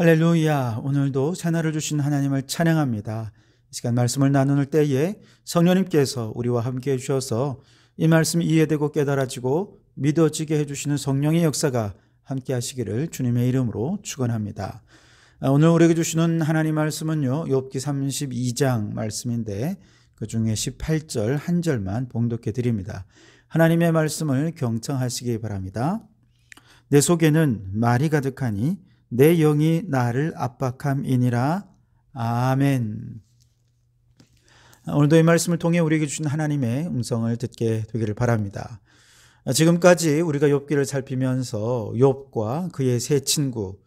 할렐루야. 오늘도 새날을 주신 하나님을 찬양합니다. 이 시간 말씀을 나누는 때에 성령님께서 우리와 함께 해주셔서 이 말씀이 이해되고 깨달아지고 믿어지게 해주시는 성령의 역사가 함께 하시기를 주님의 이름으로 축원합니다. 오늘 우리에게 주시는 하나님 말씀은요, 욥기 32장 말씀인데 그 중에 18절 한 절만 봉독해 드립니다. 하나님의 말씀을 경청하시기 바랍니다. 내 속에는 말이 가득하니 내 영이 나를 압박함이니라. 아멘. 오늘도 이 말씀을 통해 우리에게 주신 하나님의 음성을 듣게 되기를 바랍니다. 지금까지 우리가 욥기를 살피면서 욥과 그의 세 친구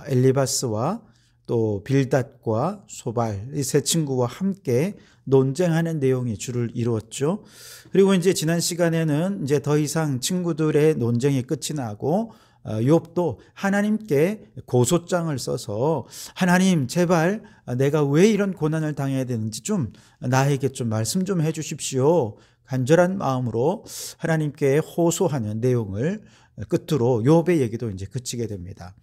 엘리바스와 또 빌닷과 소발, 이 세 친구와 함께 논쟁하는 내용이 주를 이루었죠. 그리고 이제 지난 시간에는 이제 더 이상 친구들의 논쟁이 끝이 나고 욥도 하나님께 고소장을 써서 하나님 제발 내가 왜 이런 고난을 당해야 되는지 좀 나에게 좀 말씀 좀 해 주십시오. 간절한 마음으로 하나님께 호소하는 내용을 끝으로 욥의 얘기도 이제 그치게 됩니다.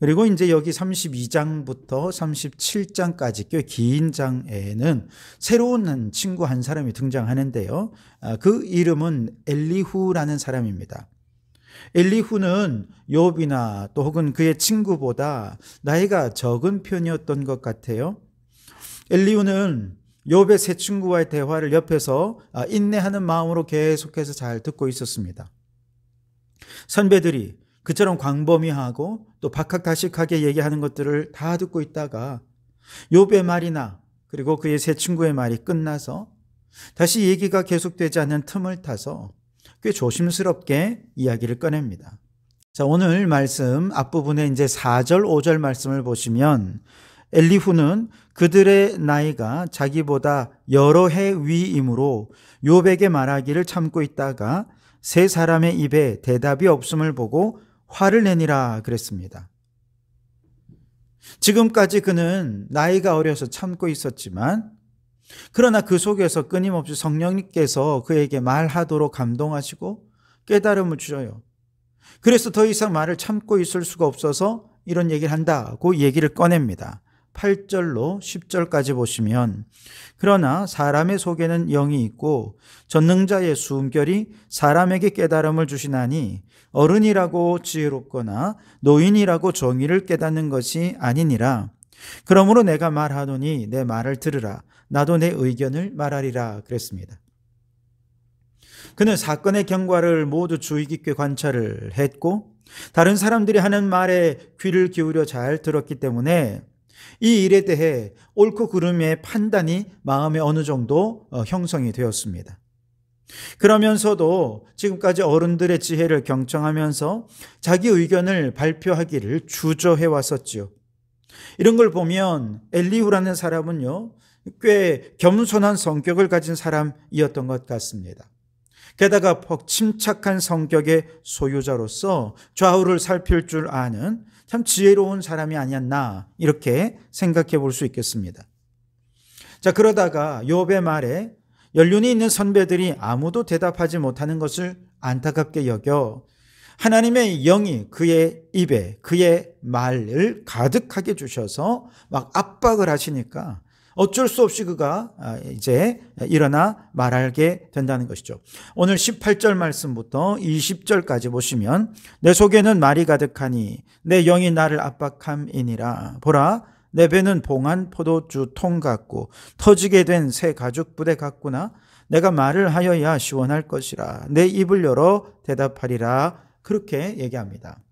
그리고 이제 여기 32장부터 37장까지 꽤 긴 장에는 새로운 친구 한 사람이 등장하는데요. 그 이름은 엘리후라는 사람입니다. 엘리후는 욥이나 또 혹은 그의 친구보다 나이가 적은 편이었던 것 같아요. 엘리후는 욥의 세 친구와의 대화를 옆에서 인내하는 마음으로 계속해서 잘 듣고 있었습니다. 선배들이 그처럼 광범위하고 또 박학다식하게 얘기하는 것들을 다 듣고 있다가 욥의 말이나 그리고 그의 세 친구의 말이 끝나서 다시 얘기가 계속되지 않는 틈을 타서 꽤 조심스럽게 이야기를 꺼냅니다. 자, 오늘 말씀 앞부분에 이제 4절, 5절 말씀을 보시면 엘리후는 그들의 나이가 자기보다 여러 해 위이므로 욥에게 말하기를 참고 있다가 세 사람의 입에 대답이 없음을 보고 화를 내니라 그랬습니다. 지금까지 그는 나이가 어려서 참고 있었지만 그러나 그 속에서 끊임없이 성령님께서 그에게 말하도록 감동하시고 깨달음을 주셔요. 그래서 더 이상 말을 참고 있을 수가 없어서 이런 얘기를 한다고 얘기를 꺼냅니다. 8절로 10절까지 보시면 그러나 사람의 속에는 영이 있고 전능자의 숨결이 사람에게 깨달음을 주시나니 어른이라고 지혜롭거나 노인이라고 정의를 깨닫는 것이 아니니라. 그러므로 내가 말하노니 내 말을 들으라. 나도 내 의견을 말하리라 그랬습니다. 그는 사건의 경과를 모두 주의 깊게 관찰을 했고 다른 사람들이 하는 말에 귀를 기울여 잘 들었기 때문에 이 일에 대해 옳고 그름의 판단이 마음에 어느 정도 형성이 되었습니다. 그러면서도 지금까지 어른들의 지혜를 경청하면서 자기 의견을 발표하기를 주저해 왔었지요. 이런 걸 보면 엘리후라는 사람은요, 꽤 겸손한 성격을 가진 사람이었던 것 같습니다. 게다가 침착한 성격의 소유자로서 좌우를 살필 줄 아는 참 지혜로운 사람이 아니었나 이렇게 생각해 볼 수 있겠습니다. 자, 그러다가 욥의 말에 연륜이 있는 선배들이 아무도 대답하지 못하는 것을 안타깝게 여겨 하나님의 영이 그의 입에 그의 말을 가득하게 주셔서 막 압박을 하시니까 어쩔 수 없이 그가 이제 일어나 말하게 된다는 것이죠. 오늘 18절 말씀부터 20절까지 보시면 내 속에는 말이 가득하니 내 영이 나를 압박함이니라. 보라 내 배는 봉한 포도주 통 같고 터지게 된 새 가죽 부대 같구나. 내가 말을 하여야 시원할 것이라. 내 입을 열어 대답하리라. 그렇게 얘기합니다.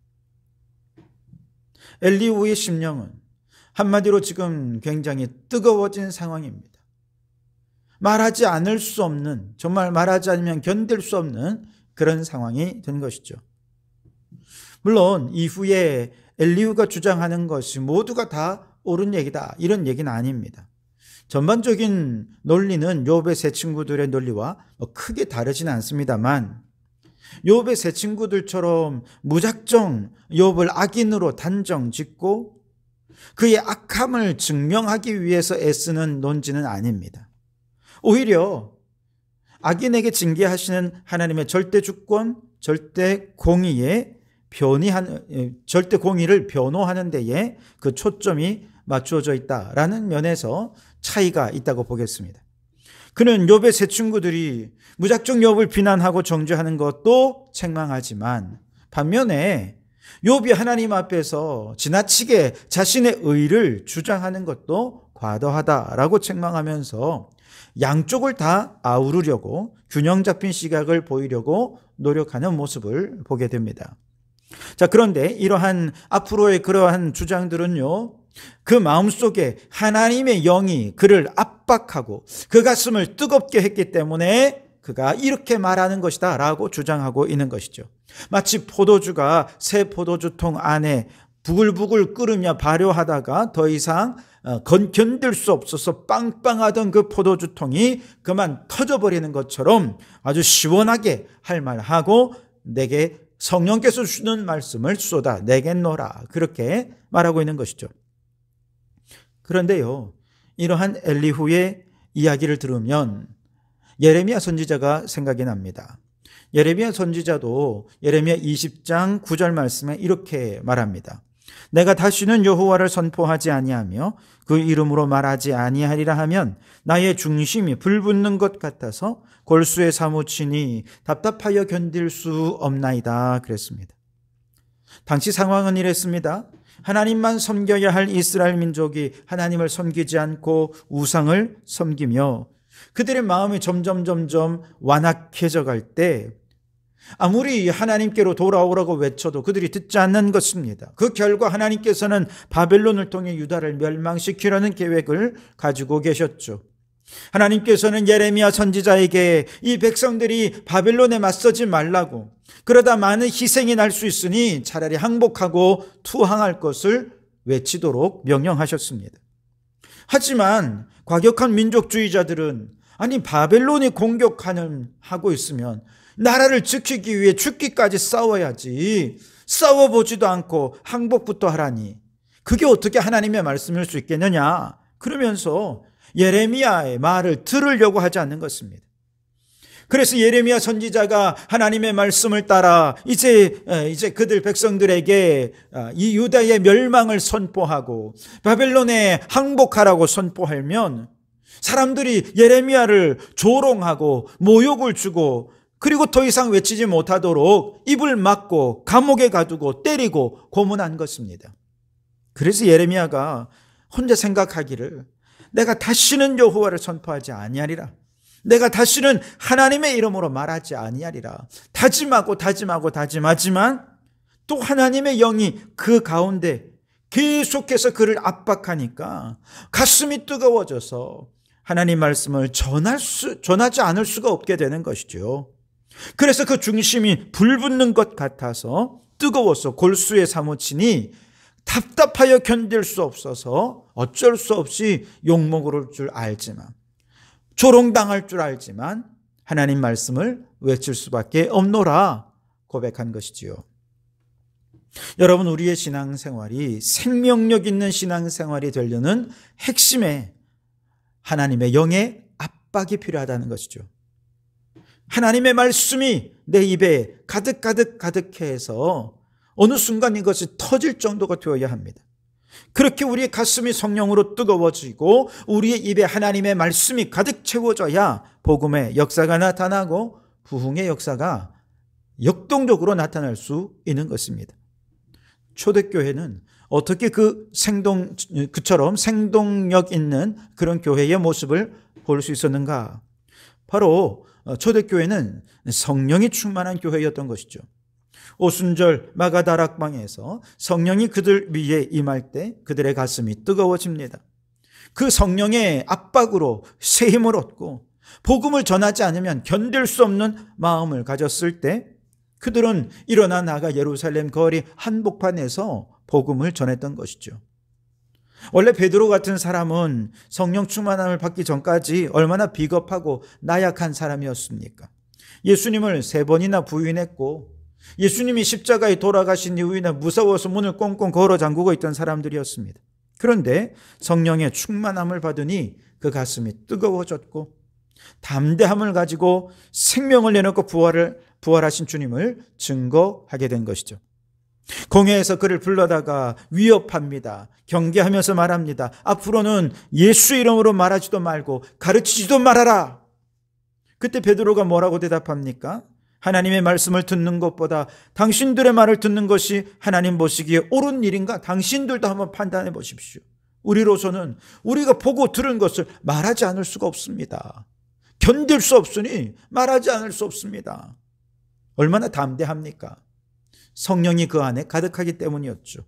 엘리후의 심령은 한마디로 지금 굉장히 뜨거워진 상황입니다. 말하지 않을 수 없는, 정말 말하지 않으면 견딜 수 없는 그런 상황이 된 것이죠. 물론 이후에 엘리후가 주장하는 것이 모두가 다 옳은 얘기다 이런 얘기는 아닙니다. 전반적인 논리는 욥의 세 친구들의 논리와 크게 다르지는 않습니다만 욥의 세 친구들처럼 무작정 욥을 악인으로 단정 짓고 그의 악함을 증명하기 위해서 애쓰는 논지는 아닙니다. 오히려 악인에게 징계하시는 하나님의 절대 주권, 절대 공의에 절대 공의를 변호하는 데에 그 초점이 맞추어져 있다라는 면에서 차이가 있다고 보겠습니다. 그는 욥의 세 친구들이 무작정 욥을 비난하고 정죄하는 것도 책망하지만 반면에 욥이 하나님 앞에서 지나치게 자신의 의를 주장하는 것도 과도하다라고 책망하면서 양쪽을 다 아우르려고 균형 잡힌 시각을 보이려고 노력하는 모습을 보게 됩니다. 자, 그런데 이러한 앞으로의 그러한 주장들은요, 그 마음속에 하나님의 영이 그를 압박하고 그 가슴을 뜨겁게 했기 때문에 그가 이렇게 말하는 것이다 라고 주장하고 있는 것이죠. 마치 포도주가 새 포도주통 안에 부글부글 끓으며 발효하다가 더 이상 견딜 수 없어서 빵빵하던 그 포도주통이 그만 터져버리는 것처럼 아주 시원하게 할 말하고 내게 성령께서 주시는 말씀을 쏟아내겠노라, 그렇게 말하고 있는 것이죠. 그런데요, 이러한 엘리후의 이야기를 들으면 예레미야 선지자가 생각이 납니다. 예레미야 선지자도 예레미야 20장 9절 말씀에 이렇게 말합니다. 내가 다시는 여호와를 선포하지 아니하며 그 이름으로 말하지 아니하리라 하면 나의 중심이 불붙는 것 같아서 골수에 사무치니 답답하여 견딜 수 없나이다, 그랬습니다. 당시 상황은 이랬습니다. 하나님만 섬겨야 할 이스라엘 민족이 하나님을 섬기지 않고 우상을 섬기며 그들의 마음이 점점 완악해져 갈 때 아무리 하나님께로 돌아오라고 외쳐도 그들이 듣지 않는 것입니다. 그 결과 하나님께서는 바벨론을 통해 유다를 멸망시키려는 계획을 가지고 계셨죠. 하나님께서는 예레미야 선지자에게 이 백성들이 바벨론에 맞서지 말라고, 그러다 많은 희생이 날 수 있으니 차라리 항복하고 투항할 것을 외치도록 명령하셨습니다. 하지만 과격한 민족주의자들은 아니 바벨론이 하고 있으면 나라를 지키기 위해 죽기까지 싸워야지, 싸워보지도 않고 항복부터 하라니 그게 어떻게 하나님의 말씀일 수 있겠느냐, 그러면서 예레미야의 말을 들으려고 하지 않는 것입니다. 그래서 예레미야 선지자가 하나님의 말씀을 따라 이제 그들 백성들에게 이 유다의 멸망을 선포하고 바벨론에 항복하라고 선포하면 사람들이 예레미야를 조롱하고 모욕을 주고 그리고 더 이상 외치지 못하도록 입을 막고 감옥에 가두고 때리고 고문한 것입니다. 그래서 예레미야가 혼자 생각하기를 내가 다시는 여호와를 선포하지 아니하리라, 내가 다시는 하나님의 이름으로 말하지 아니하리라 다짐하지만 또 하나님의 영이 그 가운데 계속해서 그를 압박하니까 가슴이 뜨거워져서 하나님 말씀을 전하지 않을 수가 없게 되는 것이죠. 그래서 그 중심이 불붙는 것 같아서 뜨거워서 골수에 사무치니 답답하여 견딜 수 없어서 어쩔 수 없이 욕먹을 줄 알지만, 조롱당할 줄 알지만 하나님 말씀을 외칠 수밖에 없노라 고백한 것이지요. 여러분, 우리의 신앙생활이 생명력 있는 신앙생활이 되려는 핵심에 하나님의 영의 압박이 필요하다는 것이죠. 하나님의 말씀이 내 입에 가득해서 어느 순간 이것이 터질 정도가 되어야 합니다. 그렇게 우리의 가슴이 성령으로 뜨거워지고 우리의 입에 하나님의 말씀이 가득 채워져야 복음의 역사가 나타나고 부흥의 역사가 역동적으로 나타날 수 있는 것입니다. 초대교회는 어떻게 그처럼 생동력 있는 그런 교회의 모습을 볼 수 있었는가? 바로 초대교회는 성령이 충만한 교회였던 것이죠. 오순절 마가다락방에서 성령이 그들 위에 임할 때 그들의 가슴이 뜨거워집니다. 그 성령의 압박으로 새 힘을 얻고 복음을 전하지 않으면 견딜 수 없는 마음을 가졌을 때 그들은 일어나 나가 예루살렘 거리 한복판에서 복음을 전했던 것이죠. 원래 베드로 같은 사람은 성령 충만함을 받기 전까지 얼마나 비겁하고 나약한 사람이었습니까? 예수님을 3번이나 부인했고 예수님이 십자가에 돌아가신 이후에나 무서워서 문을 꽁꽁 걸어 잠그고 있던 사람들이었습니다. 그런데 성령의 충만함을 받으니 그 가슴이 뜨거워졌고 담대함을 가지고 생명을 내놓고 부활하신 주님을 증거하게 된 것이죠. 공회에서 그를 불러다가 위협합니다. 경계하면서 말합니다. 앞으로는 예수 이름으로 말하지도 말고 가르치지도 말아라. 그때 베드로가 뭐라고 대답합니까? 하나님의 말씀을 듣는 것보다 당신들의 말을 듣는 것이 하나님 보시기에 옳은 일인가? 당신들도 한번 판단해 보십시오. 우리로서는 우리가 보고 들은 것을 말하지 않을 수가 없습니다. 견딜 수 없으니 말하지 않을 수 없습니다. 얼마나 담대합니까? 성령이 그 안에 가득하기 때문이었죠.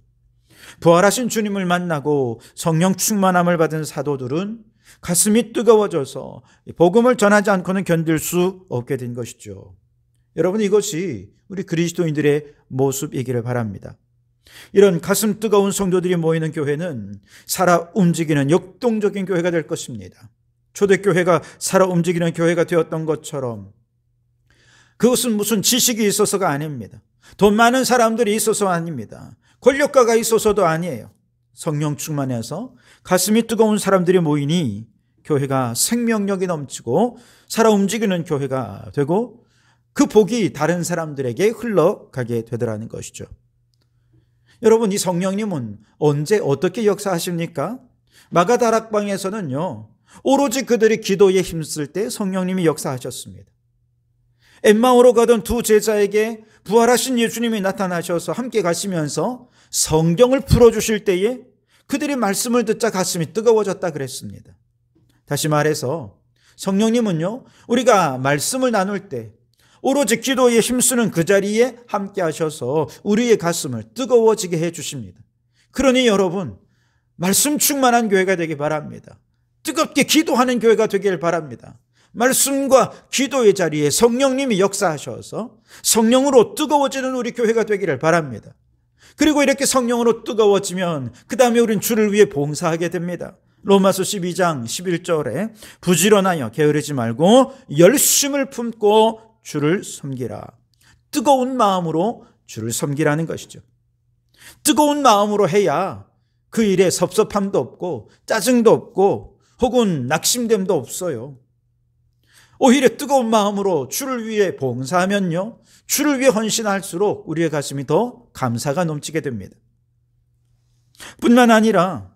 부활하신 주님을 만나고 성령 충만함을 받은 사도들은 가슴이 뜨거워져서 복음을 전하지 않고는 견딜 수 없게 된 것이죠. 여러분, 이것이 우리 그리스도인들의 모습이기를 바랍니다. 이런 가슴 뜨거운 성도들이 모이는 교회는 살아 움직이는 역동적인 교회가 될 것입니다. 초대교회가 살아 움직이는 교회가 되었던 것처럼 그것은 무슨 지식이 있어서가 아닙니다. 돈 많은 사람들이 있어서 아닙니다. 권력가가 있어서도 아니에요. 성령 충만해서 가슴이 뜨거운 사람들이 모이니 교회가 생명력이 넘치고 살아 움직이는 교회가 되고 그 복이 다른 사람들에게 흘러가게 되더라는 것이죠. 여러분, 이 성령님은 언제 어떻게 역사하십니까? 마가다락방에서는요, 오로지 그들이 기도에 힘쓸 때 성령님이 역사하셨습니다. 엠마오로 가던 두 제자에게 부활하신 예수님이 나타나셔서 함께 가시면서 성경을 풀어주실 때에 그들이 말씀을 듣자 가슴이 뜨거워졌다 그랬습니다. 다시 말해서 성령님은요, 우리가 말씀을 나눌 때 오로지 기도에 힘쓰는 그 자리에 함께 하셔서 우리의 가슴을 뜨거워지게 해 주십니다. 그러니 여러분, 말씀 충만한 교회가 되기 바랍니다. 뜨겁게 기도하는 교회가 되길 바랍니다. 말씀과 기도의 자리에 성령님이 역사하셔서 성령으로 뜨거워지는 우리 교회가 되기를 바랍니다. 그리고 이렇게 성령으로 뜨거워지면 그 다음에 우리는 주를 위해 봉사하게 됩니다. 로마서 12장 11절에 부지런하여 게으르지 말고 열심을 품고 주를 섬기라. 뜨거운 마음으로 주를 섬기라는 것이죠. 뜨거운 마음으로 해야 그 일에 섭섭함도 없고 짜증도 없고 혹은 낙심됨도 없어요. 오히려 뜨거운 마음으로 주를 위해 봉사하면요, 주를 위해 헌신할수록 우리의 가슴이 더 감사가 넘치게 됩니다. 뿐만 아니라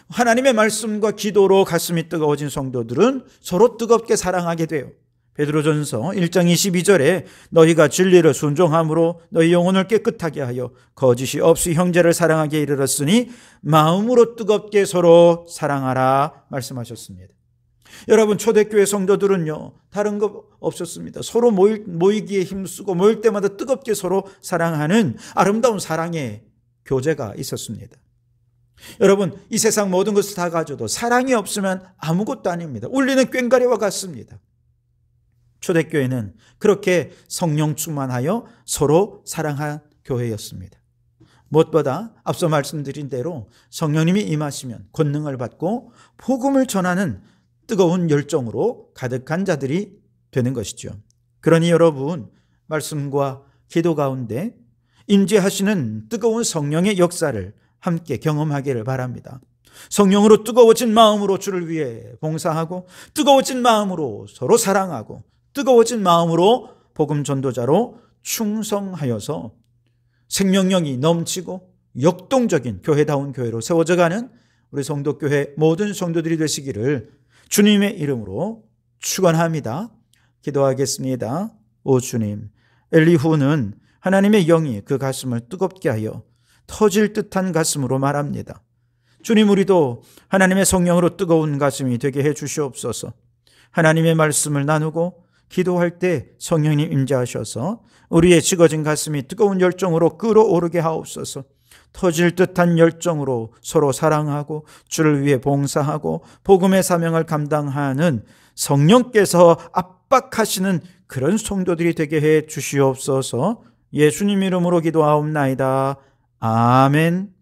하나님의 말씀과 기도로 가슴이 뜨거워진 성도들은 서로 뜨겁게 사랑하게 돼요. 베드로전서 1장 22절에 너희가 진리를 순종함으로 너희 영혼을 깨끗하게 하여 거짓이 없이 형제를 사랑하게 이르렀으니 마음으로 뜨겁게 서로 사랑하라 말씀하셨습니다. 여러분, 초대교회 성도들은요, 다른 거 없었습니다. 서로 모이기에 힘쓰고 모일 때마다 뜨겁게 서로 사랑하는 아름다운 사랑의 교제가 있었습니다. 여러분, 이 세상 모든 것을 다 가져도 사랑이 없으면 아무것도 아닙니다. 울리는 꽹과리와 같습니다. 초대교회는 그렇게 성령 충만하여 서로 사랑한 교회였습니다. 무엇보다 앞서 말씀드린 대로 성령님이 임하시면 권능을 받고 복음을 전하는 뜨거운 열정으로 가득한 자들이 되는 것이죠. 그러니 여러분, 말씀과 기도 가운데 임재하시는 뜨거운 성령의 역사를 함께 경험하기를 바랍니다. 성령으로 뜨거워진 마음으로 주를 위해 봉사하고 뜨거워진 마음으로 서로 사랑하고 뜨거워진 마음으로 복음 전도자로 충성하여서 생명력이 넘치고 역동적인 교회다운 교회로 세워져가는 우리 성도교회 모든 성도들이 되시기를 주님의 이름으로 축원합니다. 기도하겠습니다. 오 주님, 엘리후는 하나님의 영이 그 가슴을 뜨겁게 하여 터질 듯한 가슴으로 말합니다. 주님, 우리도 하나님의 성령으로 뜨거운 가슴이 되게 해 주시옵소서. 하나님의 말씀을 나누고 기도할 때 성령님 임재하셔서 우리의 식어진 가슴이 뜨거운 열정으로 끓어오르게 하옵소서. 터질 듯한 열정으로 서로 사랑하고 주를 위해 봉사하고 복음의 사명을 감당하는 성령께서 압박하시는 그런 성도들이 되게 해 주시옵소서. 예수님 이름으로 기도하옵나이다. 아멘.